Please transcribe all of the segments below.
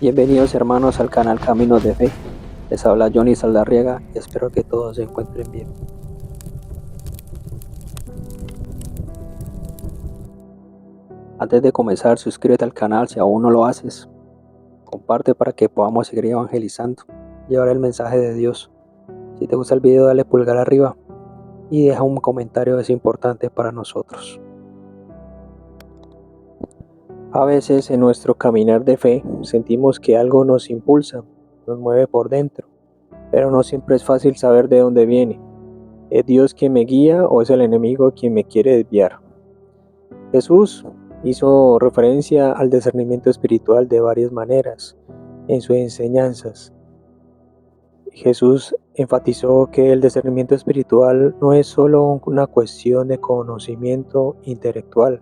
Bienvenidos hermanos al canal Caminos de Fe. Les habla Johnny Saldarriaga y espero que todos se encuentren bien. Antes de comenzar, suscríbete al canal si aún no lo haces. Comparte para que podamos seguir evangelizando, llevar el mensaje de Dios. Si te gusta el video, dale pulgar arriba y deja un comentario, es importante para nosotros. A veces en nuestro caminar de fe sentimos que algo nos impulsa, nos mueve por dentro, pero no siempre es fácil saber de dónde viene. ¿Es Dios quien me guía o es el enemigo quien me quiere desviar? Jesús hizo referencia al discernimiento espiritual de varias maneras en sus enseñanzas. Jesús enfatizó que el discernimiento espiritual no es solo una cuestión de conocimiento intelectual,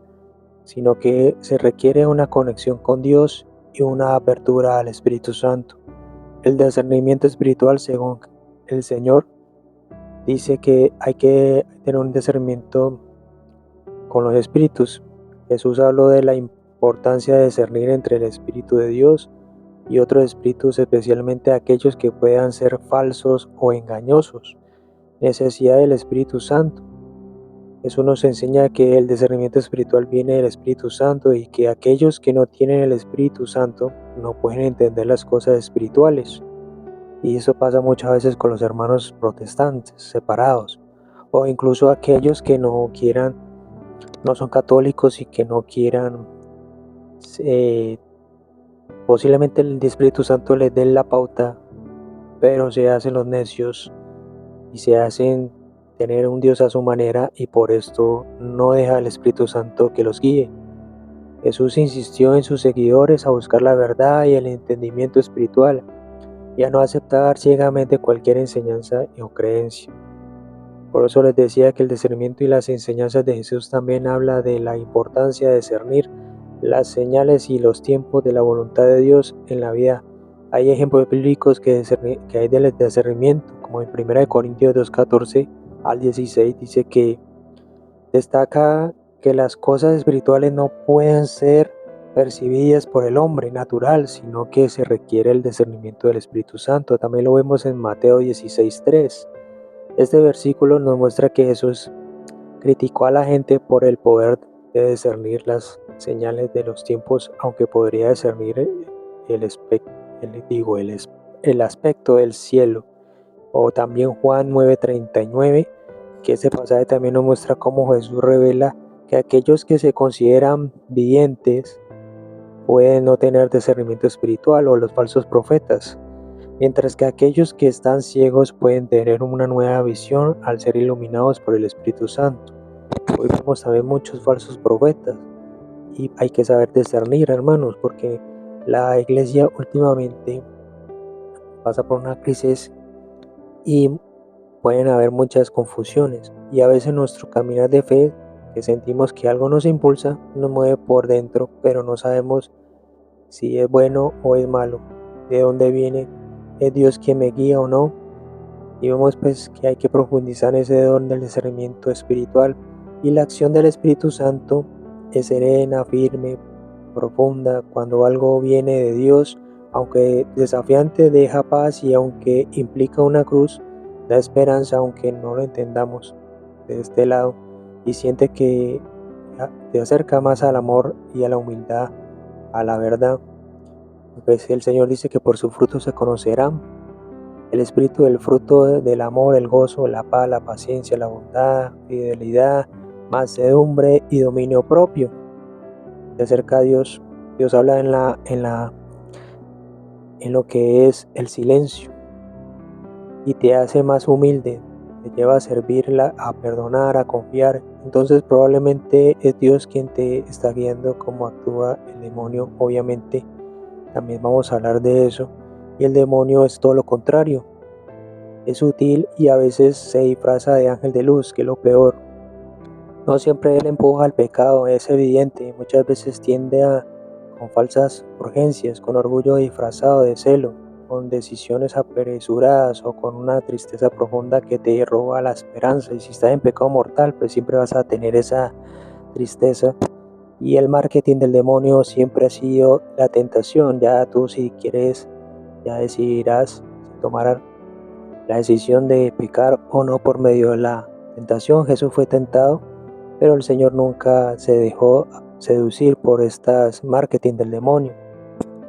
sino que se requiere una conexión con Dios y una apertura al Espíritu Santo. El discernimiento espiritual, según el Señor, dice que hay que tener un discernimiento con los espíritus. Jesús habló de la importancia de discernir entre el Espíritu de Dios y otros espíritus, especialmente aquellos que puedan ser falsos o engañosos. Necesidad del Espíritu Santo. Eso nos enseña que el discernimiento espiritual viene del Espíritu Santo y que aquellos que no tienen el Espíritu Santo no pueden entender las cosas espirituales. Y eso pasa muchas veces con los hermanos protestantes separados, o incluso aquellos que no son católicos y que no quieran, posiblemente el Espíritu Santo les dé la pauta, pero se hacen los necios y se hacen tener un Dios a su manera y por esto no deja el Espíritu Santo que los guíe. Jesús insistió en sus seguidores a buscar la verdad y el entendimiento espiritual y a no aceptar ciegamente cualquier enseñanza o creencia. Por eso les decía que el discernimiento y las enseñanzas de Jesús también habla de la importancia de discernir las señales y los tiempos de la voluntad de Dios en la vida. Hay ejemplos bíblicos que hay del discernimiento, como en 1 Corintios 2:14 al 16 dice que destaca que las cosas espirituales no pueden ser percibidas por el hombre natural, sino que se requiere el discernimiento del Espíritu Santo. También lo vemos en Mateo 16:3. Este versículo nos muestra que Jesús criticó a la gente por el poder de discernir las señales de los tiempos, aunque podría discernir el aspecto del cielo. O también Juan 9:39, que este pasaje también nos muestra cómo Jesús revela que aquellos que se consideran videntes pueden no tener discernimiento espiritual, o los falsos profetas, mientras que aquellos que están ciegos pueden tener una nueva visión al ser iluminados por el Espíritu Santo. Hoy vemos también muchos falsos profetas y hay que saber discernir, hermanos, porque la iglesia últimamente pasa por una crisis y pueden haber muchas confusiones, y a veces nuestro caminar de fe, que sentimos que algo nos impulsa, nos mueve por dentro, pero no sabemos si es bueno o es malo, de dónde viene, es Dios quien me guía o no. Y vemos pues que hay que profundizar en ese don del discernimiento espiritual, y la acción del Espíritu Santo es serena, firme, profunda. Cuando algo viene de Dios, aunque desafiante, deja paz, y aunque implica una cruz, da esperanza aunque no lo entendamos de este lado, y siente que te acerca más al amor y a la humildad, a la verdad. Pues el Señor dice que por su fruto se conocerán. El espíritu del fruto del amor, el gozo, la paz, la paciencia, la bondad, fidelidad, mansedumbre y dominio propio. De acerca a Dios, Dios habla en lo que es el silencio y te hace más humilde, te lleva a servirla, a perdonar, a confiar. Entonces probablemente es Dios quien te está guiando. Cómo actúa el demonio, obviamente también vamos a hablar de eso, y el demonio es todo lo contrario. Es sutil y a veces se disfraza de ángel de luz, que es lo peor. No siempre él empuja al pecado, es evidente. Muchas veces con falsas urgencias, con orgullo disfrazado de celo, con decisiones apresuradas o con una tristeza profunda que te roba la esperanza. Y si estás en pecado mortal, pues siempre vas a tener esa tristeza Y el marketing del demonio siempre ha sido la tentación. Ya tú, si quieres, ya decidirás si tomar la decisión de pecar o no por medio de la tentación. Jesús fue tentado, pero el Señor nunca se dejó seducir por estas marketing del demonio.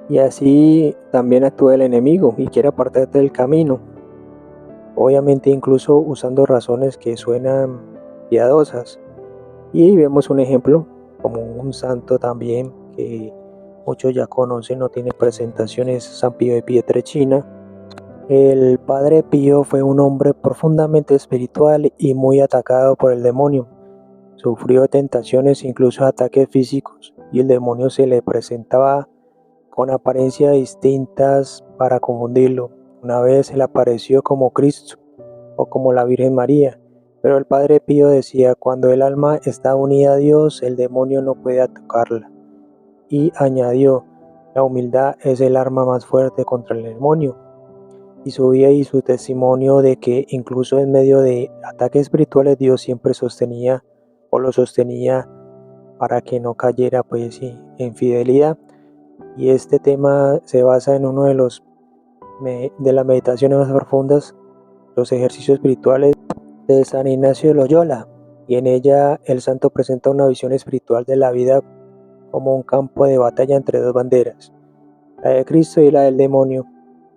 Y así también actúa el enemigo y quiere apartarte del camino. Obviamente incluso usando razones que suenan piadosas. Y vemos un ejemplo como un santo también que muchos ya conocen, no tiene presentaciones, San Pío de Pietrelcina. El Padre Pío fue un hombre profundamente espiritual y muy atacado por el demonio. Sufrió tentaciones, incluso ataques físicos, y el demonio se le presentaba con apariencias distintas para confundirlo. Una vez se le apareció como Cristo o como la Virgen María, pero el Padre Pío decía: cuando el alma está unida a Dios, el demonio no puede tocarla. Y añadió: la humildad es el arma más fuerte contra el demonio. Y su vida y su testimonio de que incluso en medio de ataques espirituales Dios siempre sostenía o lo sostenía para que no cayera pues en fidelidad. Y este tema se basa en uno de las meditaciones más profundas, los ejercicios espirituales de San Ignacio de Loyola, y en ella el santo presenta una visión espiritual de la vida como un campo de batalla entre dos banderas, la de Cristo y la del demonio,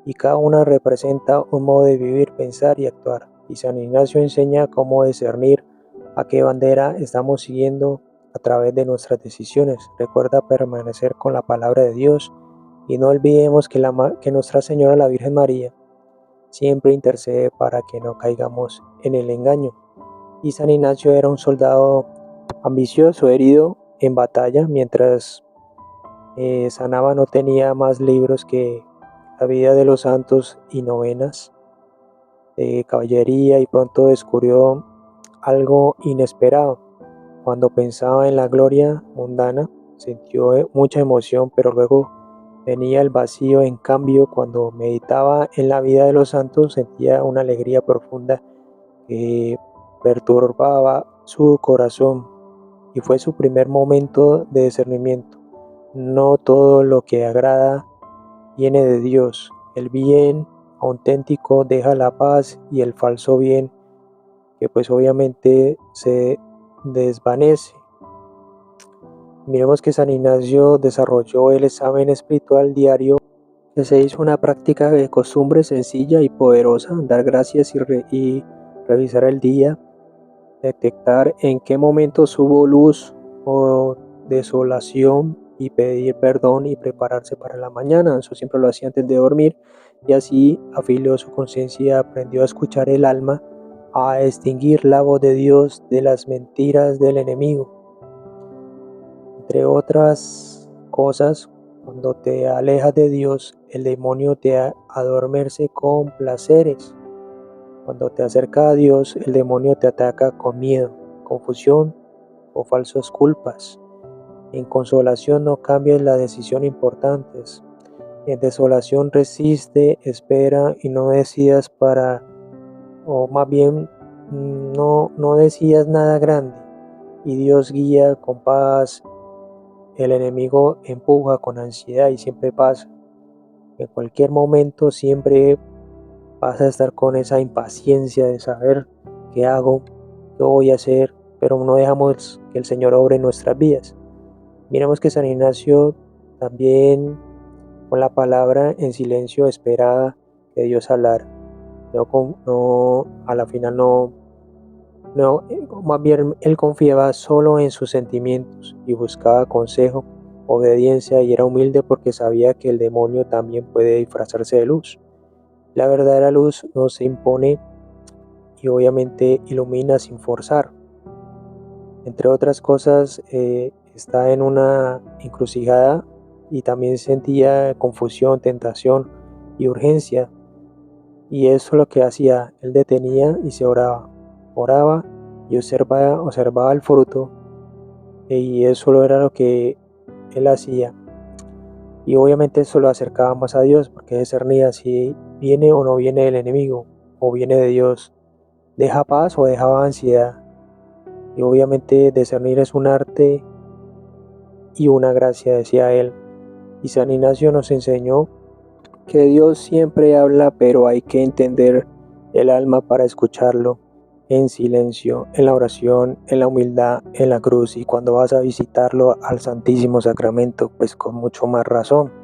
y cada una representa un modo de vivir, pensar y actuar. Y San Ignacio enseña cómo discernir a qué bandera estamos siguiendo a través de nuestras decisiones. Recuerda permanecer con la palabra de Dios y no olvidemos que Nuestra Señora la Virgen María siempre intercede para que no caigamos en el engaño. Y San Ignacio era un soldado ambicioso, herido en batalla, mientras sanaba no tenía más libros que la vida de los santos y novenas de caballería, y pronto descubrió algo inesperado. Cuando pensaba en la gloria mundana, sintió mucha emoción, pero luego venía el vacío. En cambio, cuando meditaba en la vida de los santos, sentía una alegría profunda que perturbaba su corazón, y fue su primer momento de discernimiento. No todo lo que agrada viene de Dios. El bien auténtico deja la paz, y el falso bien, que pues obviamente se desvanece. Miremos que San Ignacio desarrolló el examen espiritual diario, que se hizo una práctica de costumbre sencilla y poderosa: dar gracias y revisar el día, detectar en qué momentos hubo luz o desolación y pedir perdón y prepararse para la mañana. Eso siempre lo hacía antes de dormir, y así afiló su conciencia y aprendió a escuchar el alma, a distinguir la voz de Dios de las mentiras del enemigo. Entre otras cosas, cuando te alejas de Dios, el demonio te adormece con placeres. Cuando te acercas a Dios, el demonio te ataca con miedo, confusión o falsas culpas. En consolación no cambies la decisión importantes. En desolación resiste, espera y no decidas o más bien no decidas nada grande. Y Dios guía con paz. El enemigo empuja con ansiedad y siempre pasa. En cualquier momento siempre vas a estar con esa impaciencia de saber qué hago, qué voy a hacer, pero no dejamos que el Señor obre en nuestras vidas. Miremos que San Ignacio también, con la palabra en silencio, esperaba que Dios hablara. A la final más bien él confiaba solo en sus sentimientos y buscaba consejo, obediencia, y era humilde porque sabía que el demonio también puede disfrazarse de luz. La verdadera luz no se impone y obviamente ilumina sin forzar. Entre otras cosas, está en una encrucijada y también sentía confusión, tentación y urgencia. Y eso es lo que hacía: él detenía y se oraba y observaba el fruto, y eso era lo que él hacía. Y obviamente eso lo acercaba más a Dios, porque discernía si viene o no viene el enemigo, o viene de Dios, deja paz o deja ansiedad. Y obviamente discernir es un arte y una gracia, decía él. Y San Ignacio nos enseñó que Dios siempre habla, pero hay que entender el alma para escucharlo, en silencio, en la oración, en la humildad, en la cruz, y cuando vas a visitarlo al Santísimo Sacramento, pues con mucho más razón.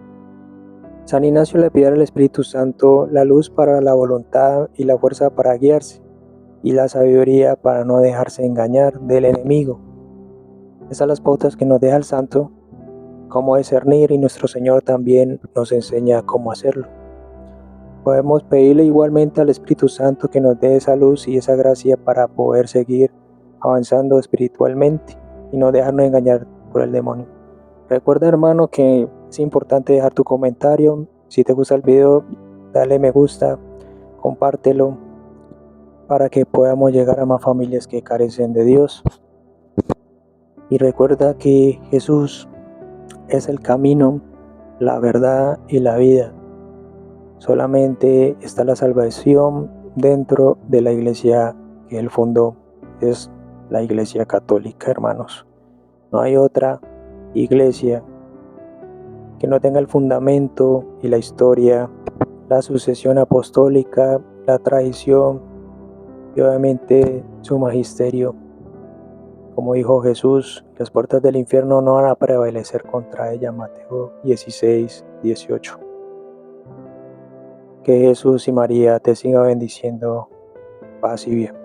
San Ignacio le pide al Espíritu Santo la luz para la voluntad y la fuerza para guiarse, y la sabiduría para no dejarse engañar del enemigo. Esas son las pautas que nos deja el santo, cómo discernir, y nuestro Señor también nos enseña cómo hacerlo. Podemos pedirle igualmente al Espíritu Santo que nos dé esa luz y esa gracia para poder seguir avanzando espiritualmente y no dejarnos engañar por el demonio. Recuerda, hermano, que es importante dejar tu comentario. Si te gusta el video, dale me gusta, compártelo para que podamos llegar a más familias que carecen de Dios. Y recuerda que Jesús es el camino, la verdad y la vida. Solamente está la salvación dentro de la iglesia que Él fundó. Es la Iglesia Católica, hermanos. No hay otra iglesia que no tenga el fundamento y la historia, la sucesión apostólica, la tradición y obviamente su magisterio. Como dijo Jesús, las puertas del infierno no van a prevalecer contra ella. Mateo 16, 18. Que Jesús y María te sigan bendiciendo. Paz y bien.